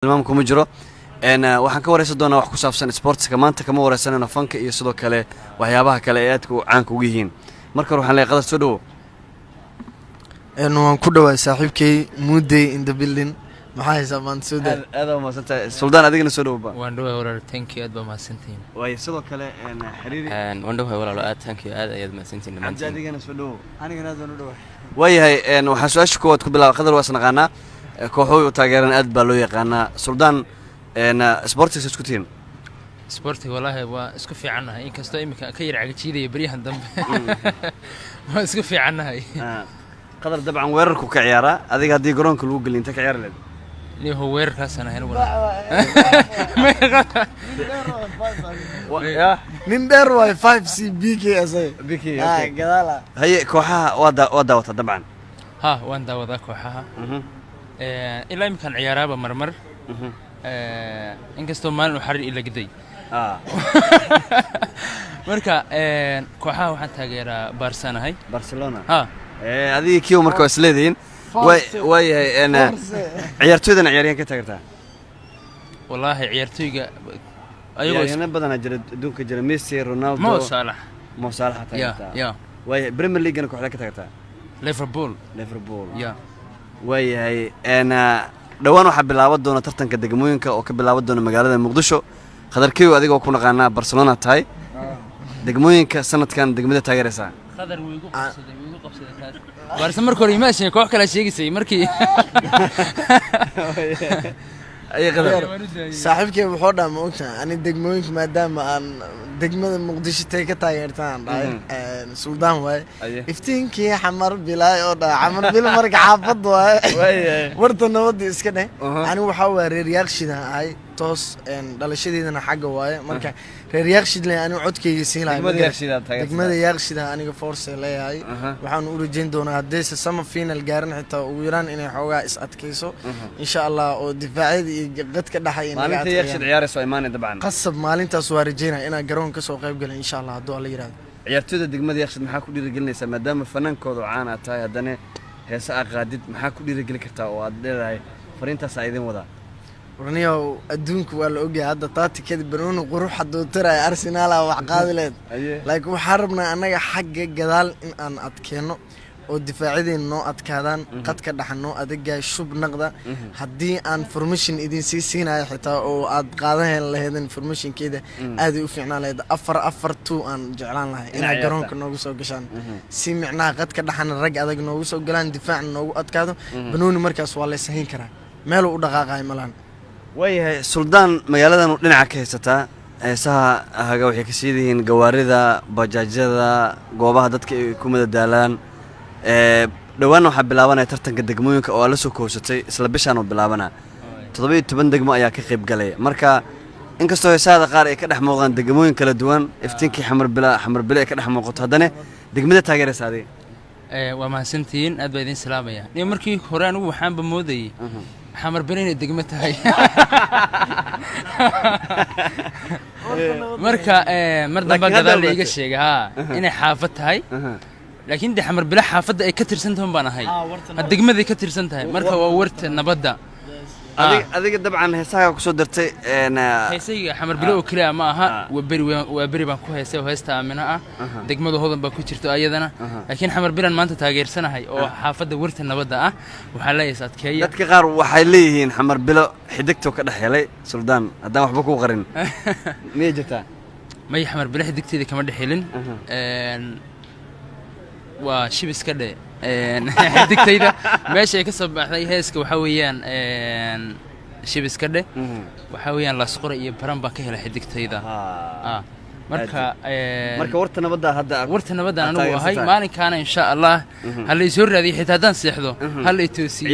nimaamku ma jiro waxaan ka wareysan doonaa wax ku saabsan sportska maanta kama wareysanayno fanka iyo sidoo kale waxyaabaha kale ee aadku caan ugu yihiin marka waxaan leeyahay qadar soo dhawo waan ku dhawaay saaxiibkay Muday in the building maxaa haysaa maanta soo dhaw aad ma santahay Suldaan adigana soo dhawo waan dhawaay walaal thank you aad ba mahadsantiin way sidoo kale xiriiri waan dhawaay walaal aad thank you aad ayaad mahadsantiin maanta adigana soo dhawo anigana aad u dhawaay wayahay waxaan su'aasha koowaad ku bilaabay qadar waa sanaqana kooxo taageeran aad baa loo yaqaanaa Suldaan sportiga isku tiin sportiga wallahi waa isku fiicanahay in kasto imika ka yar cagajiiday bariyahan dambe waa isku fiicanahay qadar dabcan weerarku ka ciyaara adiga hadii garoonka lagu galin inta ka ciyaar leed ni ho weerarkaasana helo walaal nin dheer way 5C BK asay BK gadaala haye kooxaha wada wata dabcan waan daawada kooxaha ilaa imkan ciyaaraba marmar in kasto maalin u xariir ila giday marka kooxaha waxaan taageeraa Barcelona adiga kiyo marka isleedeen way ciyaartooydan ciyaariyaan ka taageertaa wallahi ciyaartooyga ayagoo yana badan jira adduunka jira Messi Ronaldo Mo Salah taageertaa way Premier League kooxda ka taageertaa Liverpool way dhawaan waxa bilaaban doona tartanka degmooyinka oo ka bilaaban doona magaalada Muqdisho qadarkiiyo adiga oo ku naqaana Barcelona tahay degmooyinka sanadkan degmada taageeraysa qadar wiigu qabsaday kaas Barca markii hore imaashay koox kala sheegisay markii ay qadar saaxiibkay wuxuu dhaama ogtaa ani degmooyinka maadaama aan degmada Muqdisho tay ka taageertaan Suldaan way iftiinkii xamar bilaay oo xamar bil marka xaafad way warta nabad iska dheh ani waxa waa reer yaaqshida ay toos dhalashadeedana xagga waaye marka reer yaaqshidle ani codkayga siin lahayd degmada yaaqshida aniga force leeyahay waxaan u rajayn doonaa hadii sama final gaaran xitaa ugu yaraan inay xoogaa is adkayso insha Allah oo difaacada iyo qadka dhaxay inay maalinta yaaqshid ciyaarayso iimaan dabcan qasab maalintaas waa rajaynaa inaan garoon ka soo qayb galay insha Allah haduu alla yiraahdo ciyaartooyda degmada yaaqshid maxaa ku dhiirigelinaysaa maadaama fanaankooda caan ah tahay hadana heesa aqaadid maxaa ku dhiirigelin kartaa oo aad leedahay fariintaas ay idin wada ورنيو أدونك ولا أوجي هذا طاتي كده برونو قروح الدكتور أرسنال أو عقادلت لكن وحربنا أنا حق جدال إن أنا أتكلم والدفاعي إنه أتكلم قد كده حنو أدقى شوب نقدة هدي أن فرميشن إدين سينا حتى أو أتقاده اللي هذا فرميشن كده أدي وفينا له أفر تو أن جعلان له إن جرون كنا وصل قشان سمعنا قد كده حن الرجع أدق إنه وصل قلنا دفاع إنه أتكلم بنون مركز والله سهين كره ماله دقائق ملان way Suldaan magaaladan dhinaca ka haysta heesaha ahaga waxay ka siideen gawaarida bajaajada goobaha dadka ay ku madadaalaan dhawaan waxa bilaabanay tartanka degmooyinka oo la soo koosatay isla bishan oo bilaabana 17 degmo ayaa ka qayb galay marka inkastoo heesaha qaar ay ka dhex muuqdaan degmooyin kala duwan iftiinkii xamar bila ay ka dhex muuqato hadana degmada taageeraysaadii waa mahadsantiin aad baa idin salaamaya markii hore anigu waxaan ba moodayay حمر بيني دقمتها هاي مركا مرة ما قدر لي قشيق إني حافتها هاي لكن دي حمر بلا حافظ أي كتر سنتهم بنا هاي الدقمة ذي كتر سنتها مركا وورت نبضة هذيك طبعا هسه كسودرتي أنا هسه حمر بلا وكلا معها وبري بانكو هسه وهسه منها دقمة هذا بانكو ترتو أيضا لكن حمر بلا ما أنت تاجر سنة هاي أو حافظ وورت النبضة وحلا يسات كيا dadka qaar waxay leeyihiin xamar bilo xiddigto ka dhaxelay Suldaan hadaan waxba ku qarin meejata may xamar bilo xiddigteeda kama dhaxelin waa shibis ka dhe xiddigteyda meesha ay ka soo baxday heeska waxa weeyaan shibis ka dhe waxa weeyaan la sqora iyo baran baa ka helay xiddigteyda marka warta nabadda anigu ahay maalinkaana insha Allah hal ay soo raadiyo xitaa hadaan seexdo hal ay toosiyo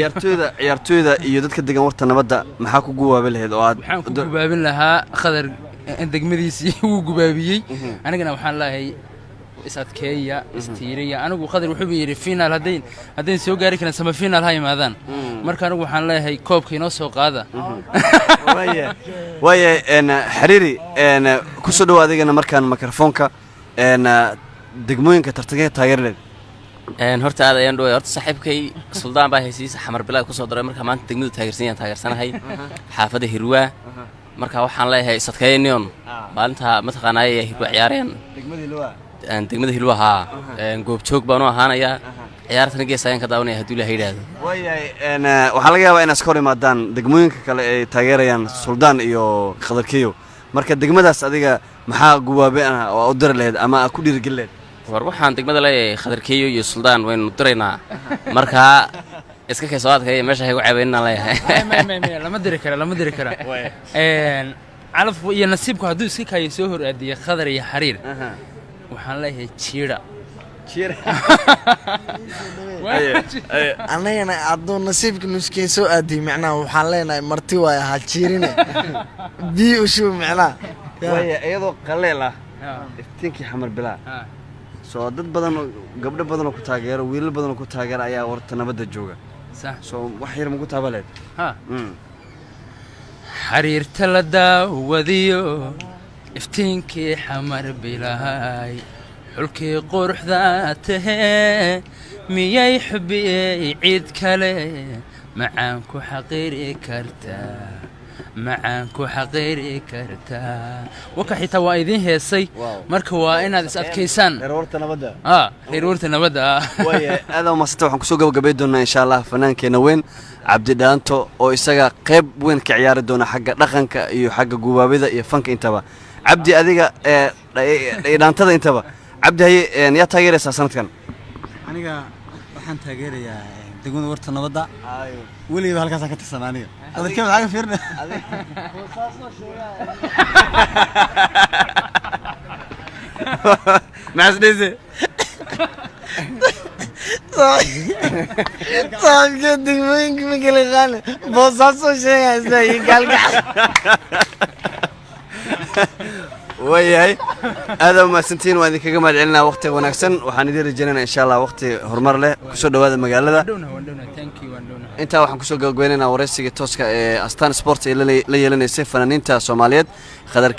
ciyaartooyda iyo dadka degan warta nabadda maxaa ku guwaabin lahayd oo aad waxaan ku gubaabin lahaa qadar degmadiisii uu gubaabiyay anigana waxaan laahay isadkeeya istiiriya anigu qadar wuxuu yiri final hadeen soo gaari karaan sama final hay maadaan marka anigu waxaan leeyahay koobka inoo soo qaada way xiriiri ku soo dhawaad adigana markaan mikrofoonka degmooyinka tartanka taageerada horta aad ayaan dhaway horta saaxiibkay suldaan baa haysiisa xamar bilaad ku soo daray marka maanta degmadu taageersanahay xaafada Hirwa marka waxaan leeyahay sadkaynion maalinta mataqaanay Hirwa ciyaareen degmada Hirwa goob joog baan u ahaanaya ciyaartana geesayaan ka daawanaya haduu Ilaahay yiraahdo waxa laga yaabaa in askar imaadaan degmooyinka kale ay taageerayaan suldaan iyo qadarkiyo marka degmadaas adiga maxaa gubaabe oo u dir leed ama ku dhiirigaleed war waxaan degmada leeyahay qadarkiyo iyo suldaan waynu diraynaa marka iska ka soo adkay meesha ay ugu caabeynaa leeyahay lama diri kara calaf iyo nasiibku haduu iska kaay soo hor aadiyo qadar iyo xariir waxaan leeyahay jiira anagana hadduu nasiibka nuskeen soo aadiy macnaha waxaan leenahay marti waay ha jiirine biyo u shub macnaha iyadoo qaleel ah iftiinkii xamar bilaa soo dad badan gabdho badan oo ku taageero wiilal badan oo ku taageero ayaa warta nabadda jooga soo wax yar ma ku taabaleed xariirta la daawadiyo iftiinkii xamar bilaay xulkii quruxda tahee miyay xubiyey cid kale macaan ku xaqiiri kartaa waka xitaa waa idin heesay marka waa inaad is adkaysaan reerwarta nabadda aad u maasanta waxaan kusoo gabagabay doonaa insha Allah fanaankeenna weyn Cabdi Dhaanto oo isaga qayb weyn ka ciyaari doona xagga dhaqanka iyo xagga gubaabida iyo fanka intaba Cabdi adiga dhaantada intaba Cabdi yaa taageeraysaa sanadkan aniga waxaan taageerayaa degmada warta nabadda weliba halkaas ka tirsan aniga qadarkii waxa fiirna maasdhiise صاحبك دقمينك مقلي غالي بوصاصو شيء ازاي قال وياي هذا ما سنتين وهذه كجمع لنا وقت ونكسن وحندير الجنة إن شاء الله وقت هرمر له كسر دواد المجال هذا أنت وحن كسر جويننا ورئيس توسكا أستان سبورت اللي يلنا يسيف فنانين تا سوماليات خدر